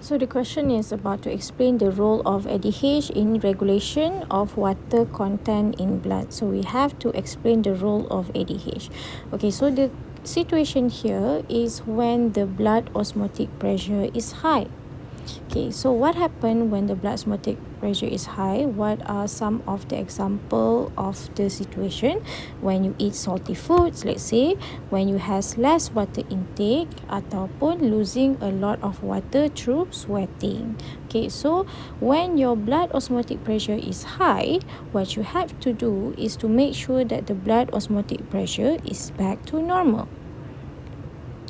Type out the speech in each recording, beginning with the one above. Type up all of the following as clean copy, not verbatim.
So the question is about to explain the role of ADH in regulation of water content in blood. So we have to explain the role of ADH. Okay, so the situation here is when the blood osmotic pressure is high. Okay, so what happens when the blood osmotic pressure is high? What are some of the example of the situation when you eat salty foods, let's say, when you has less water intake ataupun losing a lot of water through sweating. Okay, so when your blood osmotic pressure is high, what you have to do is to make sure that the blood osmotic pressure is back to normal.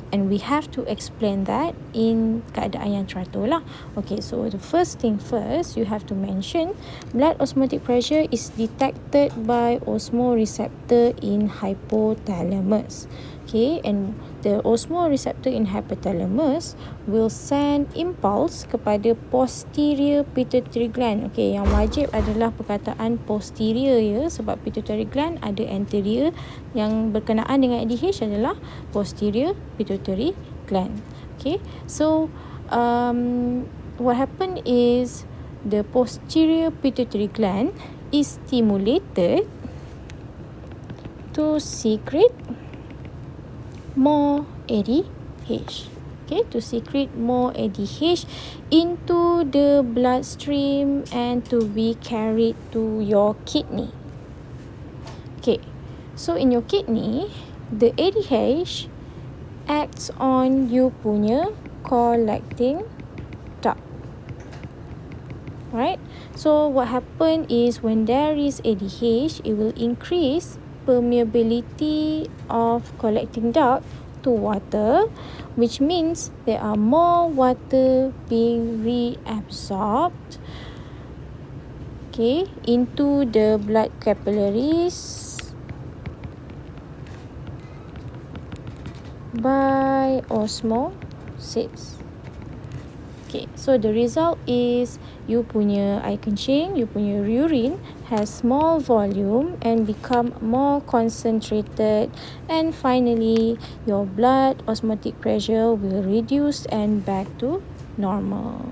And we have to explain that in keadaan yang teratur lah. Okay, so the first thing first, you have to mention blood osmotic pressure is detected by osmoreceptor in hypothalamus. Okay, and the osmoreceptor in hypothalamus will send impulse kepada posterior pituitary gland. Okay, yang wajib adalah perkataan posterior ya, sebab pituitary gland ada anterior. Yang berkenaan dengan ADH adalah posterior pituitary gland. Okay, so what happened is the posterior pituitary gland is stimulated to secrete more ADH. Okay, to secrete more ADH into the bloodstream and to be carried to your kidney. Okay, so in your kidney, the ADH acts on you punya collecting duct. Right? So what happen is when there is ADH, it will increase permeability of collecting duct to water, which means there are more water being reabsorbed, okay, into the blood capillaries by osmosis. Okay, so the result is you punya air kencing, you punya urine has small volume and become more concentrated, and finally your blood osmotic pressure will reduce and back to normal.